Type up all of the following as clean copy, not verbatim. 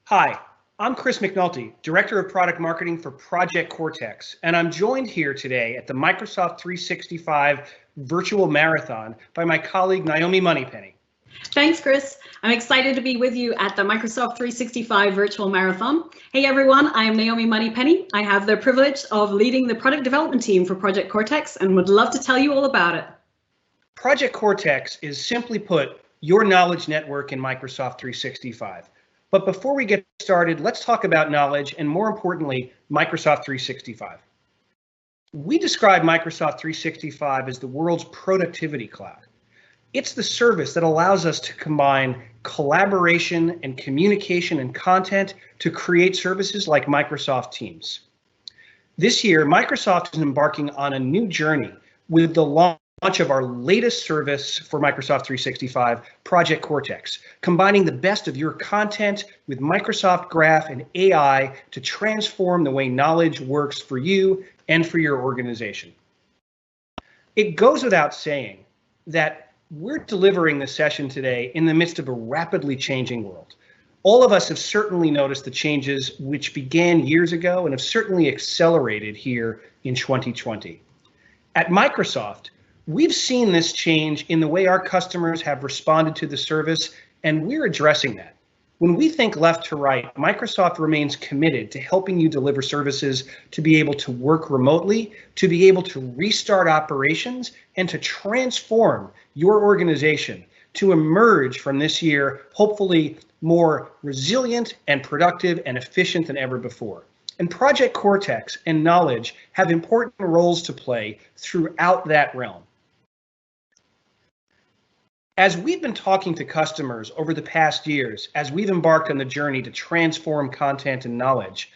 Hi, I'm Chris McNulty, Director of Product Marketing for Project Cortex, and I'm joined here today at the Microsoft 365 Virtual Marathon by my colleague Naomi Moneypenny. Thanks, Chris. I'm excited to be with you at the Microsoft 365 Virtual Marathon. Hey everyone, I am Naomi Moneypenny. I have the privilege of leading the product development team for Project Cortex and would love to tell you all about it. Project Cortex is, simply put, your knowledge network in Microsoft 365. But before we get started, let's talk about knowledge and, more importantly, Microsoft 365. We describe Microsoft 365 as the world's productivity cloud. It's the service that allows us to combine collaboration and communication and content to create services like Microsoft Teams. This year, Microsoft is embarking on a new journey with the launch of our latest service for Microsoft 365, Project Cortex, combining the best of your content with Microsoft Graph and AI to transform the way knowledge works for you and for your organization. It goes without saying that we're delivering this session today in the midst of a rapidly changing world. All of us have certainly noticed the changes which began years ago and have certainly accelerated here in 2020. At Microsoft, we've seen this change in the way our customers have responded to the service, and we're addressing that. When we think left to right, Microsoft remains committed to helping you deliver services to be able to work remotely, to be able to restart operations, and to transform your organization to emerge from this year, hopefully more resilient and productive and efficient than ever before. And Project Cortex and Knowledge have important roles to play throughout that realm. As we've been talking to customers over the past years, as we've embarked on the journey to transform content and knowledge,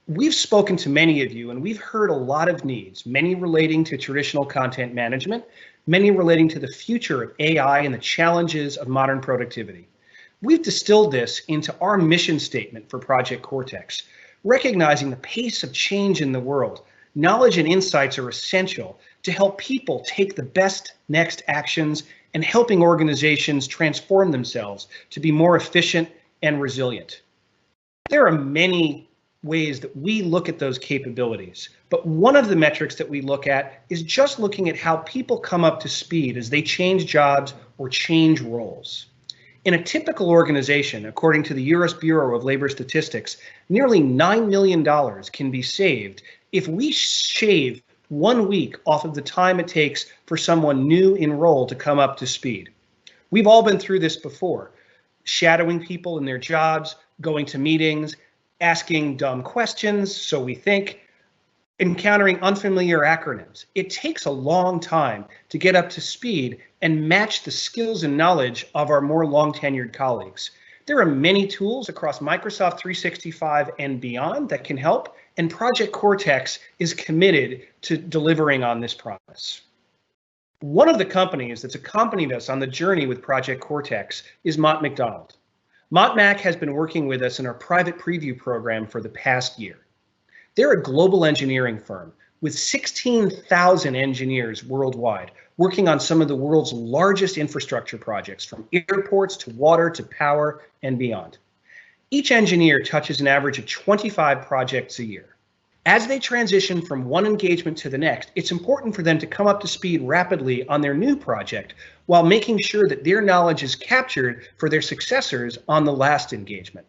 we've spoken to many of you and we've heard a lot of needs, many relating to traditional content management, many relating to the future of AI and the challenges of modern productivity. We've distilled this into our mission statement for Project Cortex, recognizing the pace of change in the world. Knowledge and insights are essential to help people take the best next actions and helping organizations transform themselves to be more efficient and resilient. There are many ways that we look at those capabilities, but one of the metrics that we look at is just looking at how people come up to speed as they change jobs or change roles. In a typical organization, according to the U.S. Bureau of Labor Statistics, nearly $9 million can be saved if we shave 1 week off of the time it takes for someone new in role to come up to speed. We've all been through this before, shadowing people in their jobs, going to meetings, asking dumb questions, so we think, encountering unfamiliar acronyms. It takes a long time to get up to speed and match the skills and knowledge of our more long-tenured colleagues. There are many tools across Microsoft 365 and beyond that can help, and Project Cortex is committed to delivering on this promise. One of the companies that's accompanied us on the journey with Project Cortex is Mott MacDonald. Mott Mac has been working with us in our private preview program for the past year. They're a global engineering firm with 16,000 engineers worldwide, working on some of the world's largest infrastructure projects, from airports to water to power and beyond. Each engineer touches an average of 25 projects a year. As they transition from one engagement to the next, it's important for them to come up to speed rapidly on their new project while making sure that their knowledge is captured for their successors on the last engagement.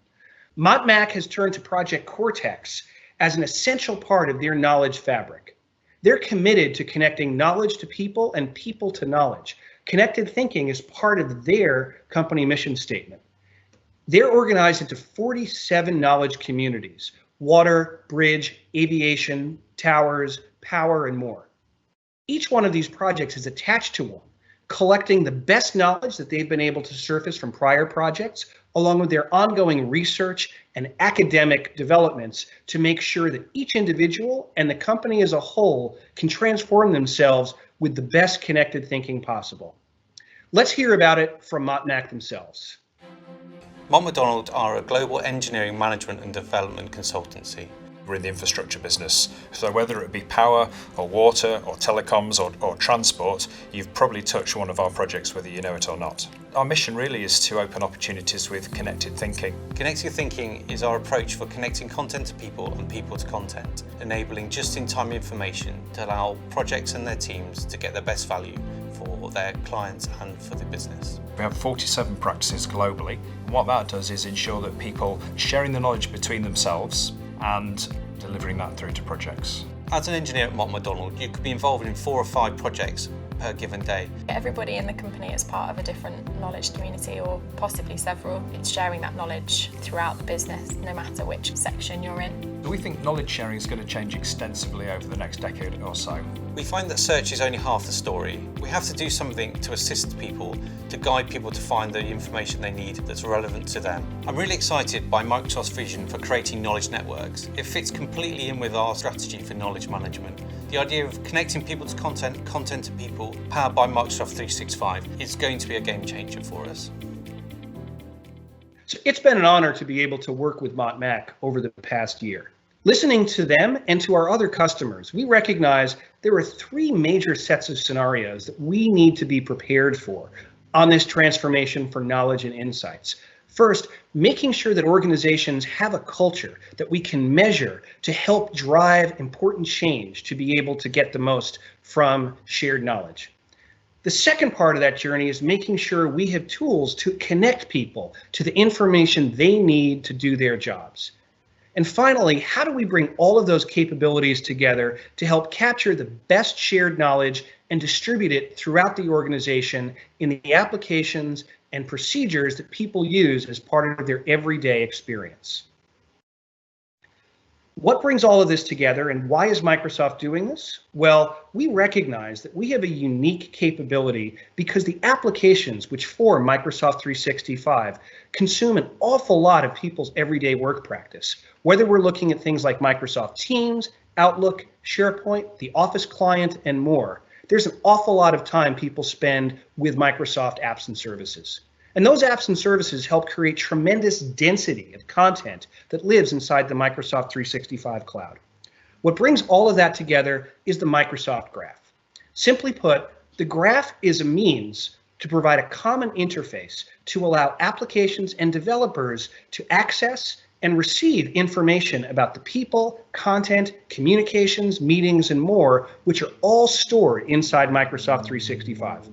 Mott Mac has turned to Project Cortex as an essential part of their knowledge fabric. They're committed to connecting knowledge to people and people to knowledge. Connected thinking is part of their company mission statement. They're organized into 47 knowledge communities: water, bridge, aviation, towers, power, and more. Each one of these projects is attached to one, collecting the best knowledge that they've been able to surface from prior projects, along with their ongoing research and academic developments to make sure that each individual and the company as a whole can transform themselves with the best connected thinking possible. Let's hear about it from Mott Mac themselves. Mott MacDonald are a global engineering management and development consultancy. We're in the infrastructure business, so whether it be power or water or telecoms or transport, you've probably touched one of our projects whether you know it or not. Our mission really is to open opportunities with connected thinking. Connected thinking is our approach for connecting content to people and people to content, enabling just-in-time information to allow projects and their teams to get their best value for their clients and for the business. We have 47 practices globally, and what that does is ensure that people are sharing the knowledge between themselves and delivering that through to projects. As an engineer at Mott MacDonald, you could be involved in 4 or 5 projects per given day. Everybody in the company is part of a different knowledge community, or possibly several. It's sharing that knowledge throughout the business, no matter which section you're in. We think knowledge sharing is going to change extensively over the next decade or so. We find that search is only half the story. We have to do something to assist people, to guide people to find the information they need that's relevant to them. I'm really excited by Microsoft's vision for creating knowledge networks. It fits completely in with our strategy for knowledge management. The idea of connecting people to content, content to people, powered by Microsoft 365, is going to be a game changer for us. So it's been an honor to be able to work with Mott Mac over the past year. Listening to them and to our other customers, we recognize there are 3 major sets of scenarios that we need to be prepared for on this transformation for knowledge and insights. First, making sure that organizations have a culture that we can measure to help drive important change to be able to get the most from shared knowledge. The second part of that journey is making sure we have tools to connect people to the information they need to do their jobs. And finally, how do we bring all of those capabilities together to help capture the best shared knowledge and distribute it throughout the organization in the applications and procedures that people use as part of their everyday experience? What brings all of this together, and why is Microsoft doing this? Well, we recognize that we have a unique capability because the applications which form Microsoft 365 consume an awful lot of people's everyday work practice. Whether we're looking at things like Microsoft Teams, Outlook, SharePoint, the Office client, and more, there's an awful lot of time people spend with Microsoft apps and services. And those apps and services help create tremendous density of content that lives inside the Microsoft 365 cloud. What brings all of that together is the Microsoft Graph. Simply put, the graph is a means to provide a common interface to allow applications and developers to access and receive information about the people, content, communications, meetings, and more, which are all stored inside Microsoft 365.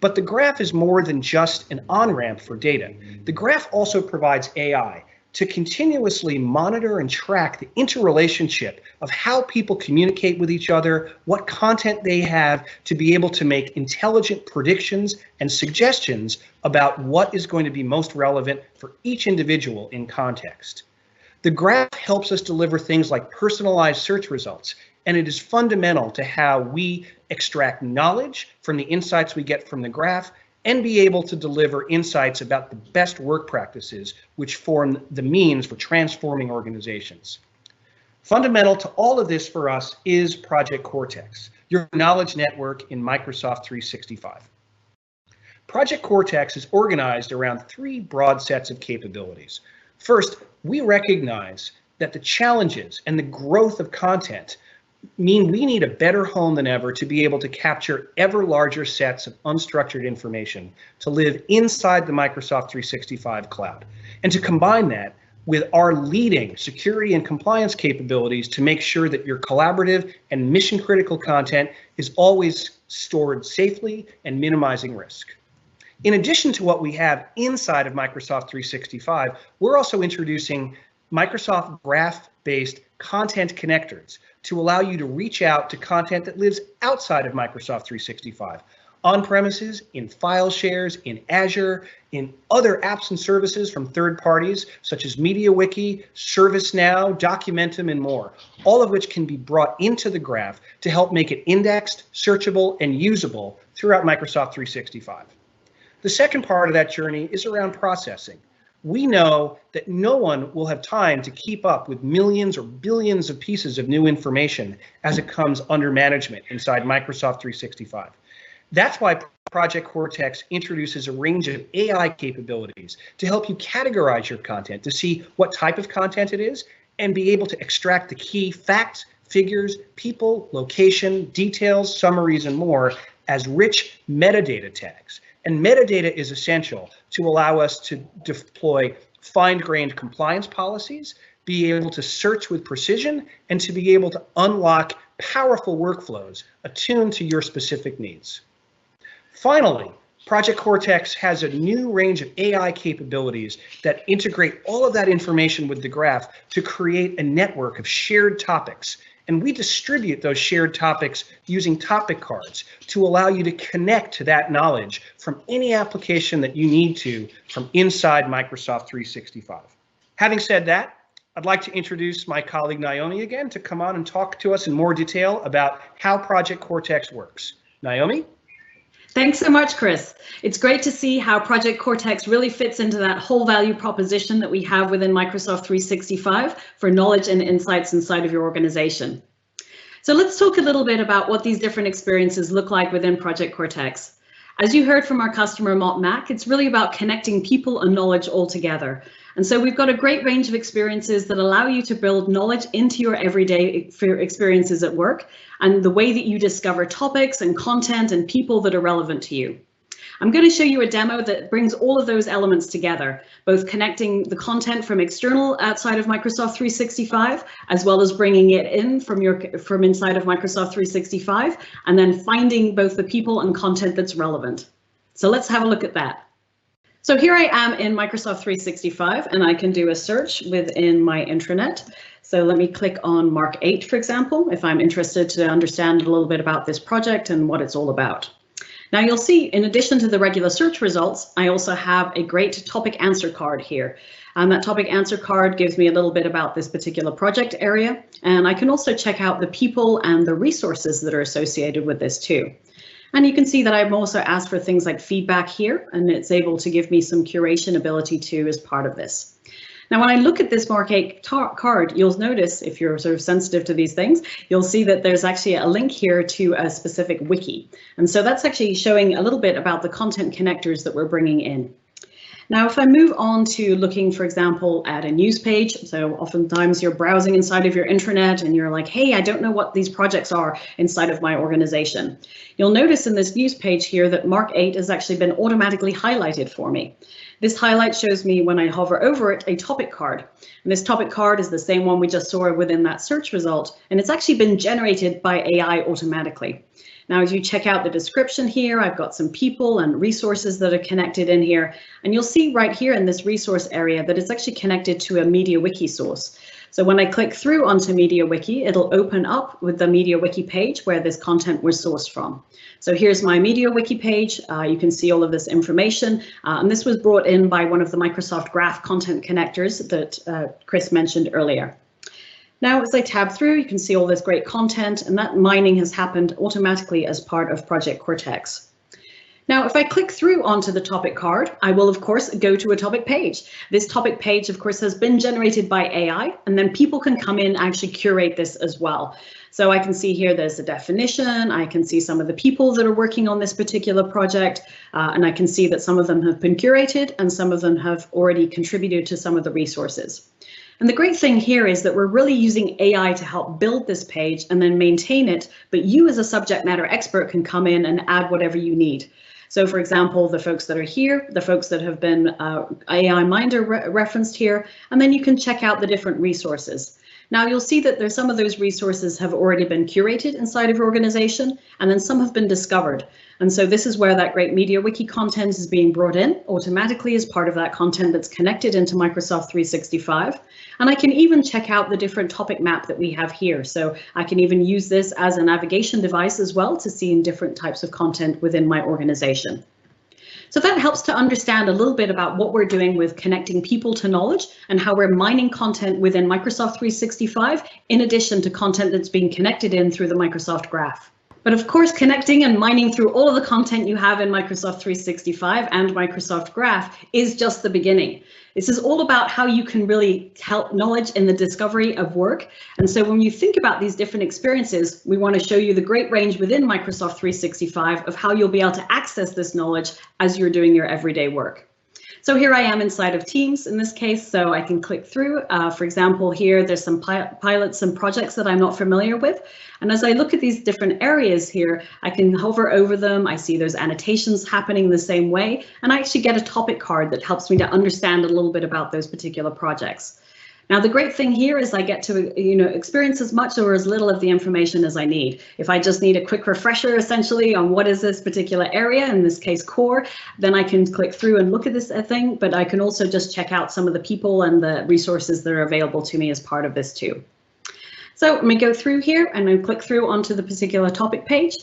But the graph is more than just an on-ramp for data. The graph also provides AI to continuously monitor and track the interrelationship of how people communicate with each other, what content they have, to be able to make intelligent predictions and suggestions about what is going to be most relevant for each individual in context. The graph helps us deliver things like personalized search results, and it is fundamental to how we extract knowledge from the insights we get from the graph and be able to deliver insights about the best work practices which form the means for transforming organizations. Fundamental to all of this for us is Project Cortex, your knowledge network in Microsoft 365. Project Cortex is organized around 3 broad sets of capabilities. First, we recognize that the challenges and the growth of content mean we need a better home than ever to be able to capture ever larger sets of unstructured information to live inside the Microsoft 365 cloud, and to combine that with our leading security and compliance capabilities to make sure that your collaborative and mission critical content is always stored safely and minimizing risk. In addition to what we have inside of Microsoft 365, we're also introducing Microsoft Graph-based content connectors to allow you to reach out to content that lives outside of Microsoft 365, on premises, in file shares, in Azure, in other apps and services from third parties such as MediaWiki, ServiceNow, Documentum, and more, all of which can be brought into the graph to help make it indexed, searchable, and usable throughout Microsoft 365. The second part of that journey is around processing. We know that no one will have time to keep up with millions or billions of pieces of new information as it comes under management inside Microsoft 365. That's why Project Cortex introduces a range of AI capabilities to help you categorize your content to see what type of content it is and be able to extract the key facts, figures, people, location, details, summaries, and more as rich metadata tags. And metadata is essential to allow us to deploy fine-grained compliance policies, be able to search with precision, and to be able to unlock powerful workflows attuned to your specific needs. Finally, Project Cortex has a new range of AI capabilities that integrate all of that information with the graph to create a network of shared topics. And we distribute those shared topics using topic cards to allow you to connect to that knowledge from any application that you need to from inside Microsoft 365. Having said that, I'd like to introduce my colleague Naomi again to come on and talk to us in more detail about how Project Cortex works. Naomi? Thanks so much, Chris. It's great to see how Project Cortex really fits into that whole value proposition that we have within Microsoft 365 for knowledge and insights inside of your organization. So let's talk a little bit about what these different experiences look like within Project Cortex. As you heard from our customer Mott Mac, it's really about connecting people and knowledge all together. And so we've got a great range of experiences that allow you to build knowledge into your everyday experiences at work and the way that you discover topics and content and people that are relevant to you. I'm going to show you a demo that brings all of those elements together, both connecting the content from external outside of Microsoft 365, as well as bringing it in from inside of Microsoft 365, and then finding both the people and content that's relevant. So let's have a look at that. So here I am in Microsoft 365, and I can do a search within my intranet. So let me click on Mark 8, for example, if I'm interested to understand a little bit about this project and what it's all about. Now you'll see, in addition to the regular search results, I also have a great topic answer card here. And that topic answer card gives me a little bit about this particular project area. And I can also check out the people and the resources that are associated with this too. And you can see that I've also asked for things like feedback here, and it's able to give me some curation ability too as part of this. Now, when I look at this Mark 8 card, you'll notice, if you're sort of sensitive to these things, you'll see that there's actually a link here to a specific wiki. And so that's actually showing a little bit about the content connectors that we're bringing in. Now, if I move on to looking, for example, at a news page, so oftentimes you're browsing inside of your intranet and you're like, hey, I don't know what these projects are inside of my organization. You'll notice in this news page here that Mark 8 has actually been automatically highlighted for me. This highlight shows me, when I hover over it, a topic card. And this topic card is the same one we just saw within that search result, and it's actually been generated by AI automatically. Now, as you check out the description here, I've got some people and resources that are connected in here. And you'll see right here in this resource area that it's actually connected to a MediaWiki source. So when I click through onto MediaWiki, it'll open up with the MediaWiki page where this content was sourced from. So here's my MediaWiki page. You can see all of this information. And this was brought in by one of the Microsoft Graph content connectors that Chris mentioned earlier. Now, as I tab through, you can see all this great content, and that mining has happened automatically as part of Project Cortex. Now, if I click through onto the topic card, I will, of course, go to a topic page. This topic page, of course, has been generated by AI, and then people can come in and actually curate this as well. So I can see here there's a definition, I can see some of the people that are working on this particular project, and I can see that some of them have been curated and some of them have already contributed to some of the resources. And the great thing here is that we're really using AI to help build this page and then maintain it, but you as a subject matter expert can come in and add whatever you need. So for example, the folks that are here, the folks that have been AI Minder referenced here, and then you can check out the different resources. Now you'll see that there's some of those resources have already been curated inside of your organization, and then some have been discovered. And so this is where that great MediaWiki content is being brought in automatically as part of that content that's connected into Microsoft 365. And I can even check out the different topic map that we have here. So I can even use this as a navigation device as well to see in different types of content within my organization. So that helps to understand a little bit about what we're doing with connecting people to knowledge and how we're mining content within Microsoft 365, in addition to content that's being connected in through the Microsoft Graph. But of course, connecting and mining through all of the content you have in Microsoft 365 and Microsoft Graph is just the beginning. This is all about how you can really help knowledge in the discovery of work. And so when you think about these different experiences, we want to show you the great range within Microsoft 365 of how you'll be able to access this knowledge as you're doing your everyday work. So here I am inside of Teams in this case, so I can click through. For example, here there's some pilots and projects that I'm not familiar with. And as I look at these different areas here, I can hover over them. I see there's annotations happening the same way, and I actually get a topic card that helps me to understand a little bit about those particular projects. Now, the great thing here is I get to, experience as much or as little of the information as I need. If I just need a quick refresher, essentially, on what is this particular area, in this case, core, then I can click through and look at this thing, but I can also just check out some of the people and the resources that are available to me as part of this too. So let me go through here and then click through onto the particular topic page.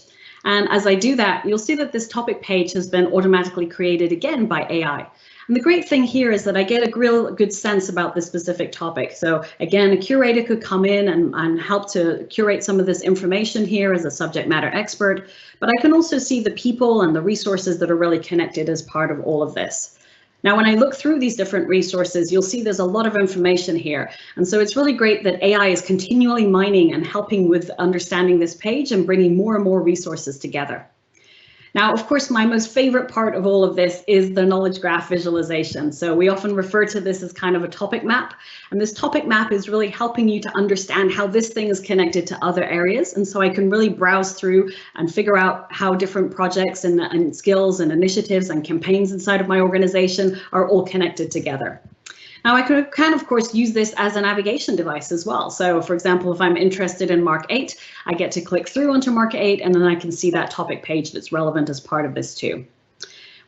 And as I do that, you'll see that this topic page has been automatically created again by AI. And the great thing here is that I get a real good sense about this specific topic. So again, a curator could come in and help to curate some of this information here as a subject matter expert, but I can also see the people and the resources that are really connected as part of all of this. Now, when I look through these different resources, you'll see there's a lot of information here. And so it's really great that AI is continually mining and helping with understanding this page and bringing more and more resources together. Now, of course, my most favorite part of all of this is the knowledge graph visualization. So we often refer to this as kind of a topic map. And this topic map is really helping you to understand how this thing is connected to other areas. And so I can really browse through and figure out how different projects and skills and initiatives and campaigns inside of my organization are all connected together. Now, I can, of course, use this as a navigation device as well. So, for example, if I'm interested in Mark 8, I get to click through onto Mark 8, and then I can see that topic page that's relevant as part of this too.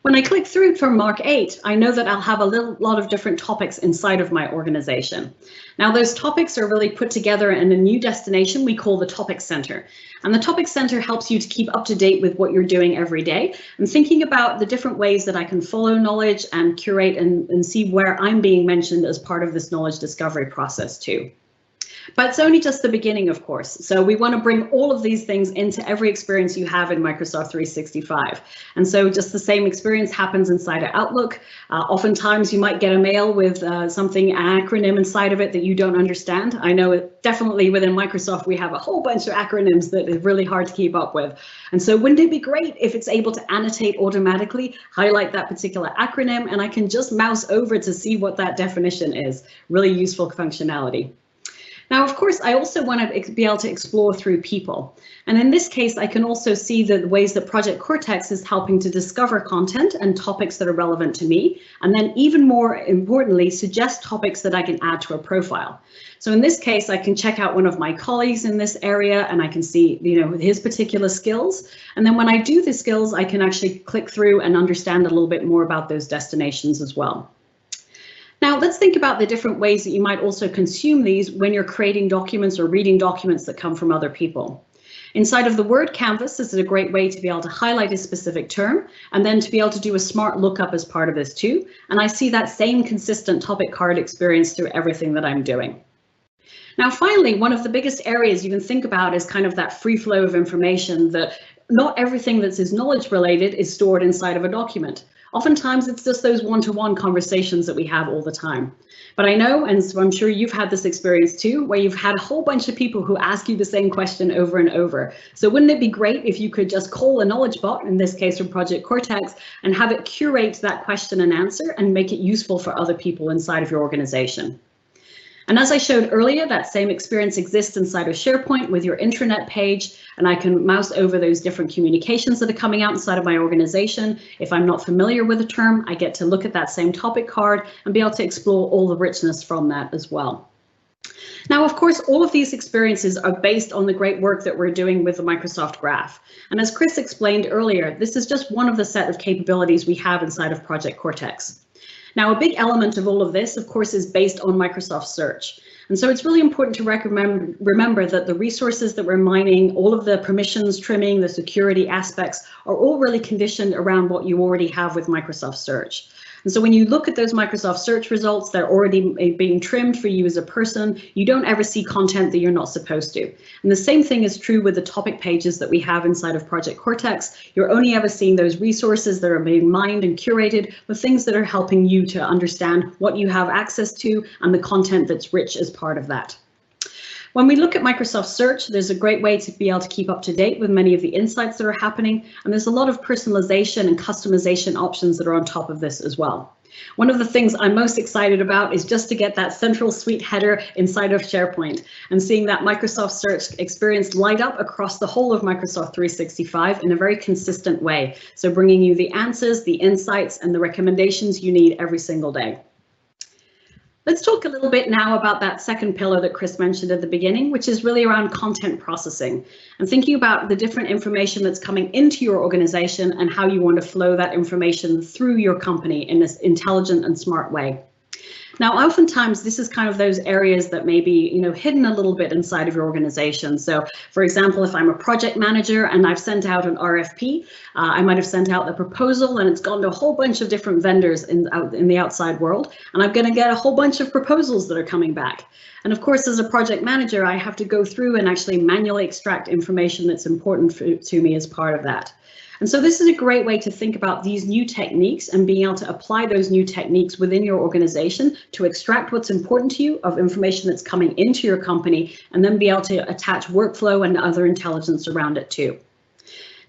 When I click through for Mark 8, I know that I'll have a lot of different topics inside of my organization. Now, those topics are really put together in a new destination we call the Topic Center. And the Topic Center helps you to keep up to date with what you're doing every day and thinking about the different ways that I can follow knowledge and curate and see where I'm being mentioned as part of this knowledge discovery process too. But it's only just the beginning, of course. So we want to bring all of these things into every experience you have in Microsoft 365. And so just the same experience happens inside of Outlook. Oftentimes you might get a mail with an acronym inside of it that you don't understand. I know definitely within Microsoft, we have a whole bunch of acronyms that is really hard to keep up with. And so wouldn't it be great if it's able to annotate automatically, highlight that particular acronym, and I can just mouse over to see what that definition is. Really useful functionality. Now, of course, I also want to be able to explore through people. And in this case, I can also see the ways that Project Cortex is helping to discover content and topics that are relevant to me. And then even more importantly, suggest topics that I can add to a profile. So in this case, I can check out one of my colleagues in this area and I can see, his particular skills. And then when I do the skills, I can actually click through and understand a little bit more about those destinations as well. Now, let's think about the different ways that you might also consume these when you're creating documents or reading documents that come from other people. Inside of the Word canvas, this is a great way to be able to highlight a specific term and then to be able to do a smart lookup as part of this too. And I see that same consistent topic card experience through everything that I'm doing. Now, finally, one of the biggest areas you can think about is kind of that free flow of information, that not everything that is knowledge related is stored inside of a document. Oftentimes, it's just those one-to-one conversations that we have all the time. But I know, and so I'm sure you've had this experience too, where you've had a whole bunch of people who ask you the same question over and over. So wouldn't it be great if you could just call a knowledge bot, in this case from Project Cortex, and have it curate that question and answer and make it useful for other people inside of your organization? And as I showed earlier, that same experience exists inside of SharePoint with your intranet page, and I can mouse over those different communications that are coming out inside of my organization. If I'm not familiar with a term, I get to look at that same topic card and be able to explore all the richness from that as well. Now, of course, all of these experiences are based on the great work that we're doing with the Microsoft Graph. And as Chris explained earlier, this is just one of the set of capabilities we have inside of Project Cortex. Now, a big element of all of this, of course, is based on Microsoft Search. And so it's really important to remember that the resources that we're mining, all of the permissions trimming, the security aspects are all really conditioned around what you already have with Microsoft Search. And so when you look at those Microsoft Search results, they're already being trimmed for you as a person. You don't ever see content that you're not supposed to. And the same thing is true with the topic pages that we have inside of Project Cortex. You're only ever seeing those resources that are being mined and curated with things that are helping you to understand what you have access to and the content that's rich as part of that. When we look at Microsoft Search, there's a great way to be able to keep up to date with many of the insights that are happening, and there's a lot of personalization and customization options that are on top of this as well. One of the things I'm most excited about is just to get that central suite header inside of SharePoint and seeing that Microsoft Search experience light up across the whole of Microsoft 365 in a very consistent way. So bringing you the answers, the insights, and the recommendations you need every single day. Let's talk a little bit now about that second pillar that Chris mentioned at the beginning, which is really around content processing and thinking about the different information that's coming into your organization and how you want to flow that information through your company in this intelligent and smart way. Now, oftentimes this is kind of those areas that may be, hidden a little bit inside of your organization. So, for example, if I'm a project manager and I've sent out an RFP, I might have sent out the proposal and it's gone to a whole bunch of different vendors in the outside world, and I'm going to get a whole bunch of proposals that are coming back. And of course, as a project manager, I have to go through and actually manually extract information that's important to me as part of that. And so this is a great way to think about these new techniques and being able to apply those new techniques within your organization to extract what's important to you of information that's coming into your company, and then be able to attach workflow and other intelligence around it too.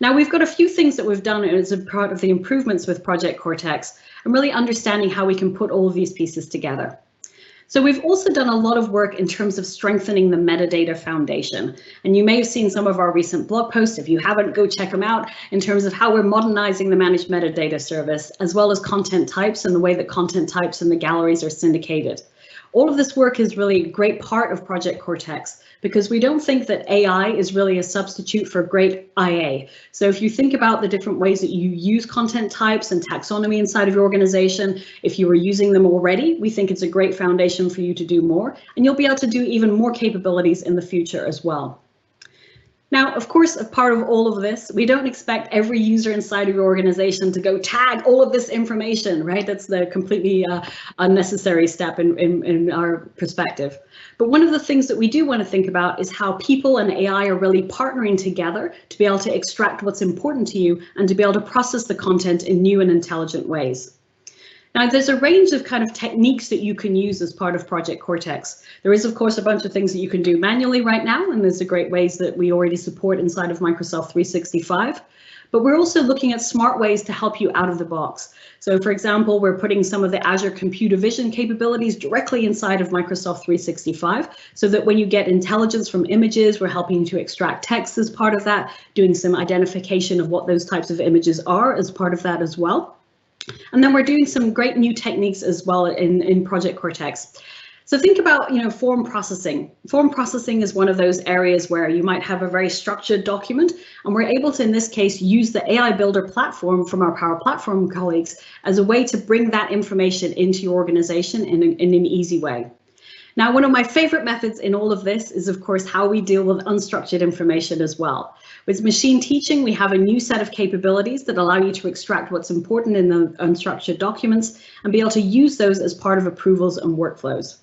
Now, we've got a few things that we've done as a part of the improvements with Project Cortex and really understanding how we can put all of these pieces together. So we've also done a lot of work in terms of strengthening the metadata foundation. And you may have seen some of our recent blog posts. If you haven't, go check them out in terms of how we're modernizing the managed metadata service, as well as content types and the way that content types and the galleries are syndicated. All of this work is really a great part of Project Cortex because we don't think that AI is really a substitute for great IA. So if you think about the different ways that you use content types and taxonomy inside of your organization, if you were using them already, we think it's a great foundation for you to do more, and you'll be able to do even more capabilities in the future as well. Now, of course, as part of all of this, we don't expect every user inside of your organization to go tag all of this information, right? That's the completely unnecessary step in our perspective. But one of the things that we do want to think about is how people and AI are really partnering together to be able to extract what's important to you and to be able to process the content in new and intelligent ways. Now, there's a range of kind of techniques that you can use as part of Project Cortex. There is, of course, a bunch of things that you can do manually right now, and there's a great ways that we already support inside of Microsoft 365. But we're also looking at smart ways to help you out of the box. So, for example, we're putting some of the Azure computer vision capabilities directly inside of Microsoft 365, so that when you get intelligence from images, we're helping to extract text as part of that, doing some identification of what those types of images are as part of that as well. And then we're doing some great new techniques as well in Project Cortex. So think about, form processing. Form processing is one of those areas where you might have a very structured document, and we're able to, in this case, use the AI Builder platform from our Power Platform colleagues as a way to bring that information into your organization in an easy way. Now, one of my favorite methods in all of this is, of course, how we deal with unstructured information as well. With machine teaching, we have a new set of capabilities that allow you to extract what's important in the unstructured documents and be able to use those as part of approvals and workflows.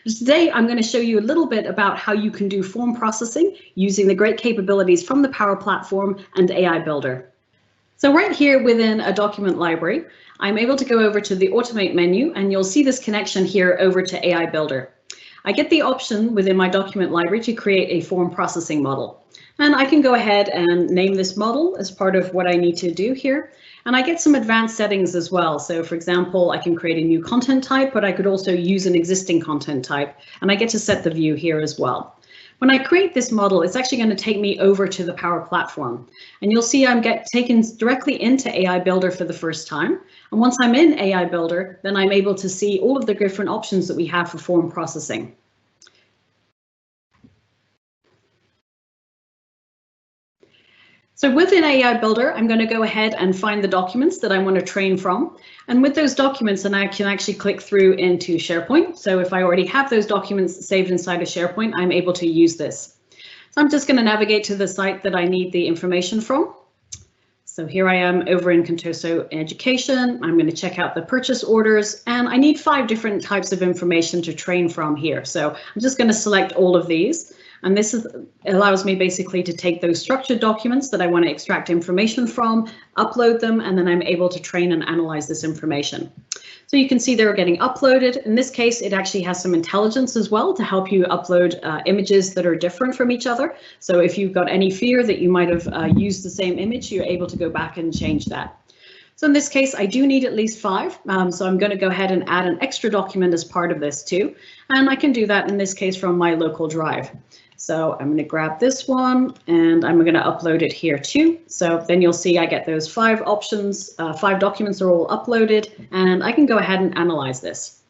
Today, I'm going to show you a little bit about how you can do form processing using the great capabilities from the Power Platform and AI Builder. So right here within a document library, I'm able to go over to the Automate menu, and you'll see this connection here over to AI Builder. I get the option within my document library to create a form processing model. And I can go ahead and name this model as part of what I need to do here. And I get some advanced settings as well. So for example, I can create a new content type, but I could also use an existing content type. And I get to set the view here as well. When I create this model, it's actually going to take me over to the Power Platform. And you'll see I'm taken directly into AI Builder for the first time. And once I'm in AI Builder, then I'm able to see all of the different options that we have for form processing. So within AI Builder, I'm going to go ahead and find the documents that I want to train from. And with those documents, then I can actually click through into SharePoint. So if I already have those documents saved inside of SharePoint, I'm able to use this. So I'm just going to navigate to the site that I need the information from. So here I am over in Contoso Education. I'm going to check out the purchase orders, and I need 5 different types of information to train from here. So I'm just going to select all of these. And this allows me basically to take those structured documents that I want to extract information from, upload them, and then I'm able to train and analyze this information. So you can see they're getting uploaded. In this case, it actually has some intelligence as well to help you upload images that are different from each other. So if you've got any fear that you might have used the same image, you're able to go back and change that. So in this case, I do need at least 5. So I'm going to go ahead and add an extra document as part of this too. And I can do that in this case from my local drive. So I'm going to grab this one and I'm going to upload it here too. So then you'll see I get those 5 options, 5 documents are all uploaded, and I can go ahead and analyze this.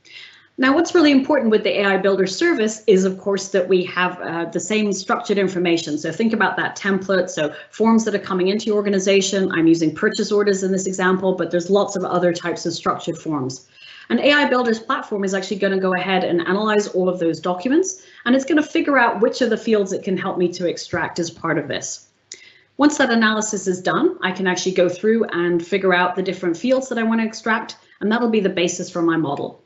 Now, what's really important with the AI Builder service is, of course, that we have the same structured information. So think about that template. So forms that are coming into your organization. I'm using purchase orders in this example, but there's lots of other types of structured forms. And AI Builder's platform is actually going to go ahead and analyze all of those documents, and it's going to figure out which of the fields it can help me to extract as part of this. Once that analysis is done, I can actually go through and figure out the different fields that I want to extract, and that'll be the basis for my model.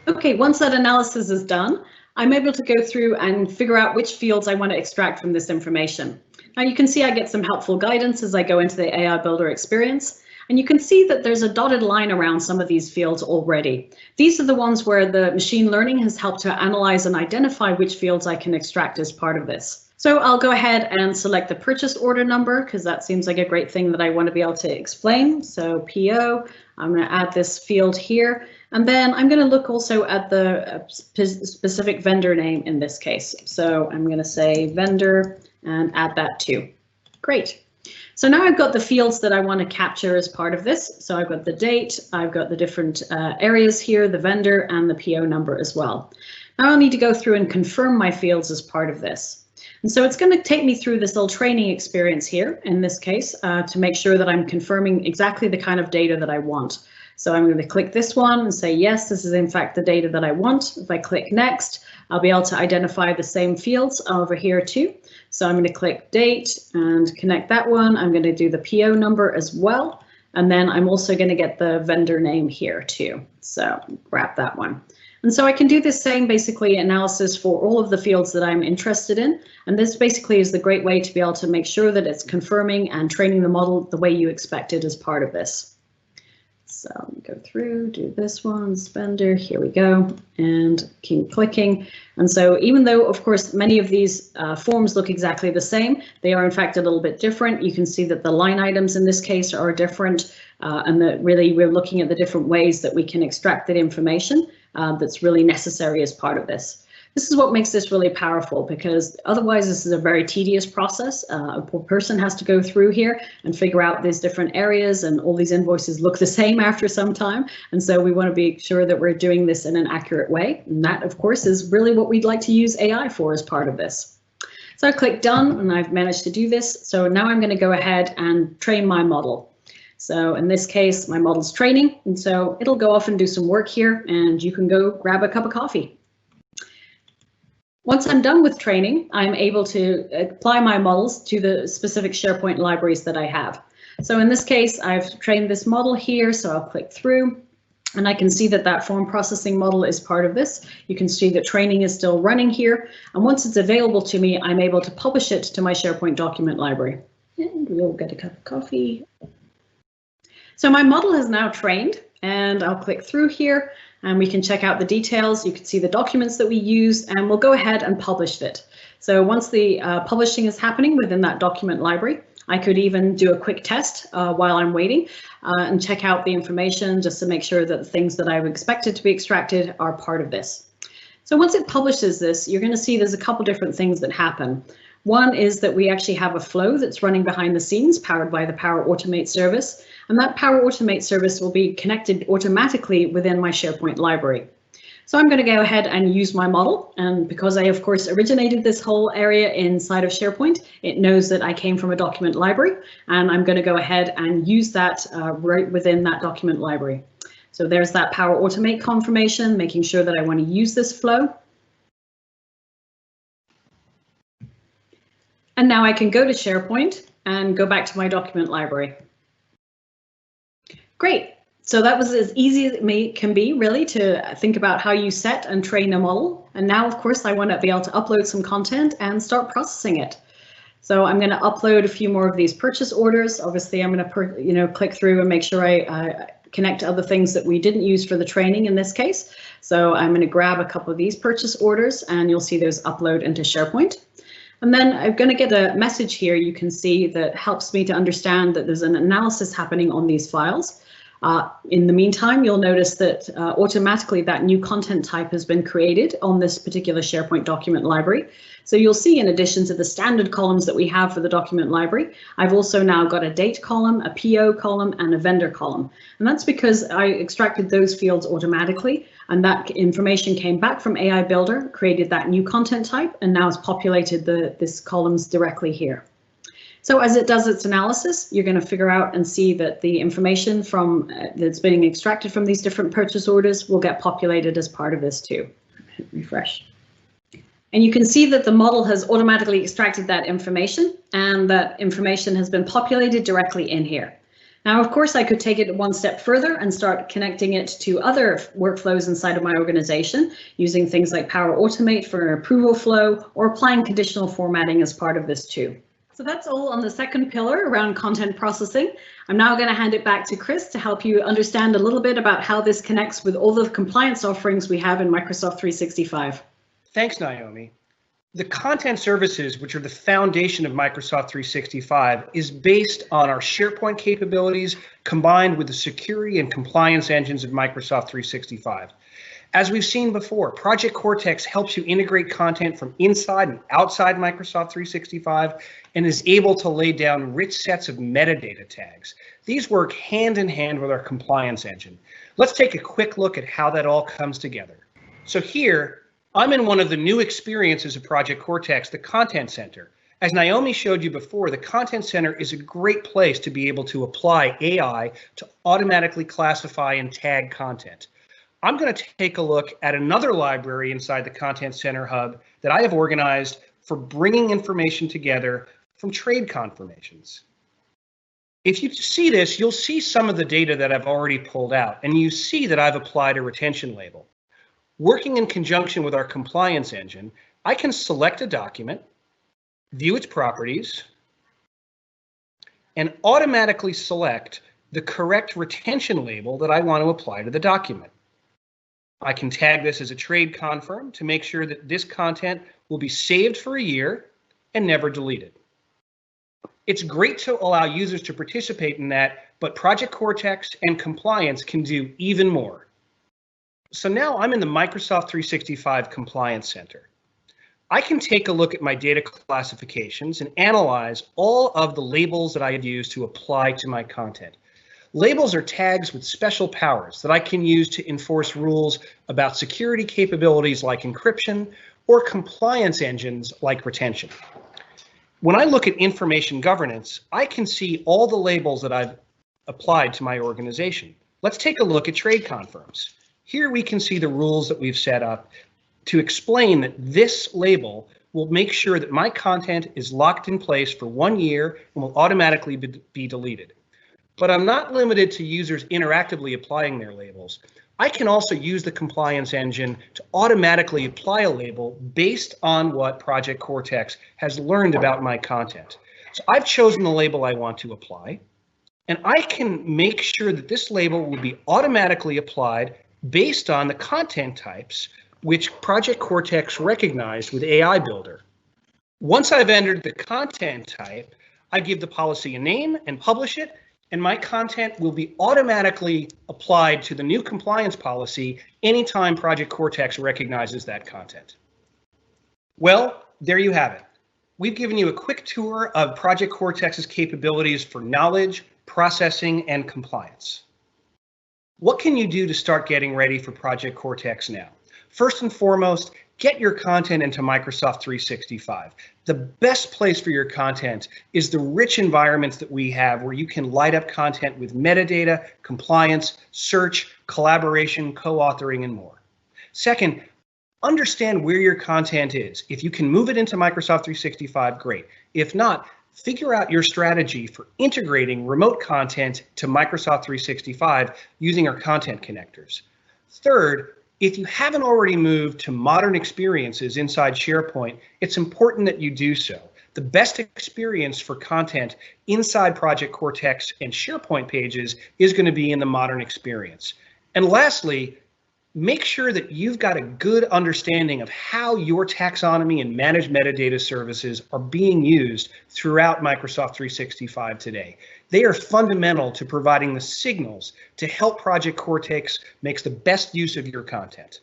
Okay, once that analysis is done, I'm able to go through and figure out which fields I want to extract from this information. Now you can see I get some helpful guidance as I go into the AI Builder experience. And you can see that there's a dotted line around some of these fields already. These are the ones where the machine learning has helped to analyze and identify which fields I can extract as part of this. So I'll go ahead and select the purchase order number because that seems like a great thing that I want to be able to explain. So PO, I'm going to add this field here. And then I'm going to look also at the specific vendor name in this case. So I'm going to say vendor and add that too. Great. So now I've got the fields that I want to capture as part of this. So I've got the date, I've got the different areas here, the vendor and the PO number as well. Now I'll need to go through and confirm my fields as part of this. And so it's going to take me through this little training experience here in this case to make sure that I'm confirming exactly the kind of data that I want. So I'm going to click this one and say, yes, this is in fact the data that I want. If I click next, I'll be able to identify the same fields over here too. So I'm going to click date and connect that one. I'm going to do the PO number as well. And then I'm also going to get the vendor name here too. So grab that one. And so I can do this same basically analysis for all of the fields that I'm interested in. And this basically is the great way to be able to make sure that it's confirming and training the model the way you expect it as part of this. So go through, do this one, spender, here we go, and keep clicking. And so even though, of course, many of these forms look exactly the same, they are in fact a little bit different. You can see that the line items in this case are different, and that really we're looking at the different ways that we can extract that information that's really necessary as part of this. This is what makes this really powerful, because otherwise this is a very tedious process. A poor person has to go through here and figure out these different areas, and all these invoices look the same after some time. And so we want to be sure that we're doing this in an accurate way. And that, of course, is really what we'd like to use AI for as part of this. So I click done and I've managed to do this. So now I'm going to go ahead and train my model. So in this case, my model's training, and so it'll go off and do some work here, and you can go grab a cup of coffee. Once I'm done with training, I'm able to apply my models to the specific SharePoint libraries that I have. So in this case, I've trained this model here, so I'll click through, and I can see that that form processing model is part of this. You can see that training is still running here, and once it's available to me, I'm able to publish it to my SharePoint document library. And we'll get a cup of coffee. So my model is now trained, and I'll click through here. And we can check out the details. You can see the documents that we use, and we'll go ahead and publish it. So once the publishing is happening within that document library, I could even do a quick test while I'm waiting and check out the information just to make sure that the things that I've expected to be extracted are part of this. So once it publishes this, you're going to see there's a couple different things that happen. One is that we actually have a flow that's running behind the scenes powered by the Power Automate service. And that Power Automate service will be connected automatically within my SharePoint library. So I'm going to go ahead and use my model. And because I, of course, originated this whole area inside of SharePoint, it knows that I came from a document library. And I'm going to go ahead and use that right within that document library. So there's that Power Automate confirmation, making sure that I want to use this flow. And now I can go to SharePoint and go back to my document library. Great. So that was as easy as it can be, really, to think about how you set and train a model. And now, of course, I want to be able to upload some content and start processing it. So I'm going to upload a few more of these purchase orders. Obviously, I'm going to click through and make sure I connect to other things that we didn't use for the training in this case. So I'm going to grab a couple of these purchase orders, and you'll see those upload into SharePoint. And then I'm going to get a message here you can see that helps me to understand that there's an analysis happening on these files. In the meantime, you'll notice that automatically that new content type has been created on this particular SharePoint document library. So you'll see, in addition to the standard columns that we have for the document library, I've also now got a date column, a PO column, and a vendor column. And that's because I extracted those fields automatically, and that information came back from AI Builder, created that new content type, and now has populated this columns directly here. So as it does its analysis, you're going to figure out and see that the information from that's being extracted from these different purchase orders will get populated as part of this too. Refresh. And you can see that the model has automatically extracted that information, and that information has been populated directly in here. Now, of course, I could take it one step further and start connecting it to other workflows inside of my organization, using things like Power Automate for an approval flow, or applying conditional formatting as part of this too. So that's all on the second pillar around content processing. I'm now going to hand it back to Chris to help you understand a little bit about how this connects with all the compliance offerings we have in Microsoft 365. Thanks, Naomi. The content services, which are the foundation of Microsoft 365, is based on our SharePoint capabilities combined with the security and compliance engines of Microsoft 365. As we've seen before, Project Cortex helps you integrate content from inside and outside Microsoft 365 and is able to lay down rich sets of metadata tags. These work hand in hand with our compliance engine. Let's take a quick look at how that all comes together. So here, I'm in one of the new experiences of Project Cortex, the Content Center. As Naomi showed you before, the Content Center is a great place to be able to apply AI to automatically classify and tag content. I'm going to take a look at another library inside the Content Center Hub that I have organized for bringing information together from trade confirmations. If you see this, you'll see some of the data that I've already pulled out, and you see that I've applied a retention label. Working in conjunction with our compliance engine, I can select a document, view its properties, and automatically select the correct retention label that I want to apply to the document. I can tag this as a trade confirm to make sure that this content will be saved for a year and never deleted. It's great to allow users to participate in that, but Project Cortex and compliance can do even more. So now I'm in the Microsoft 365 Compliance Center. I can take a look at my data classifications and analyze all of the labels that I have used to apply to my content. Labels are tags with special powers that I can use to enforce rules about security capabilities like encryption or compliance engines like retention. When I look at information governance, I can see all the labels that I've applied to my organization. Let's take a look at trade confirms. Here we can see the rules that we've set up to explain that this label will make sure that my content is locked in place for 1 year and will automatically be deleted. But I'm not limited to users interactively applying their labels. I can also use the compliance engine to automatically apply a label based on what Project Cortex has learned about my content. So I've chosen the label I want to apply, and I can make sure that this label will be automatically applied based on the content types which Project Cortex recognized with AI Builder. Once I've entered the content type, I give the policy a name and publish it, and my content will be automatically applied to the new compliance policy anytime Project Cortex recognizes that content. Well, there you have it. We've given you a quick tour of Project Cortex's capabilities for knowledge, processing, and compliance. What can you do to start getting ready for Project Cortex now? First and foremost, get your content into Microsoft 365. The best place for your content is the rich environments that we have where you can light up content with metadata, compliance, search, collaboration, co-authoring, and more. Second, understand where your content is. If you can move it into Microsoft 365, great. If not, Figure out your strategy for integrating remote content to Microsoft 365 using our content connectors. Third, if you haven't already moved to modern experiences inside SharePoint, it's important that you do so. The best experience for content inside Project Cortex and SharePoint pages is going to be in the modern experience. And lastly, make sure that you've got a good understanding of how your taxonomy and managed metadata services are being used throughout Microsoft 365 today. They are fundamental to providing the signals to help Project Cortex make the best use of your content.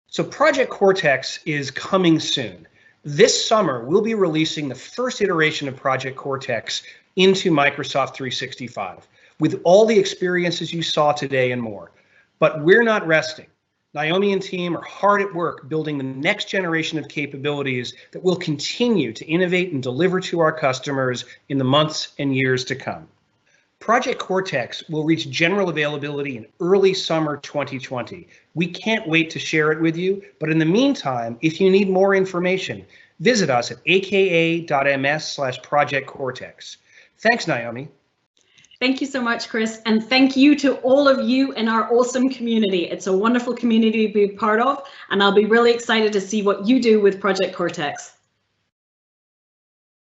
So Project Cortex is coming soon. This summer, we'll be releasing the first iteration of Project Cortex into Microsoft 365 with all the experiences you saw today and more. But we're not resting. Naomi and team are hard at work building the next generation of capabilities that will continue to innovate and deliver to our customers in the months and years to come. Project Cortex will reach general availability in early summer 2020. We can't wait to share it with you, but in the meantime, if you need more information, visit us at aka.ms/Project Cortex. Thanks, Naomi. Thank you so much, Chris, and thank you to all of you in our awesome community. It's a wonderful community to be part of, and I'll be really excited to see what you do with Project Cortex.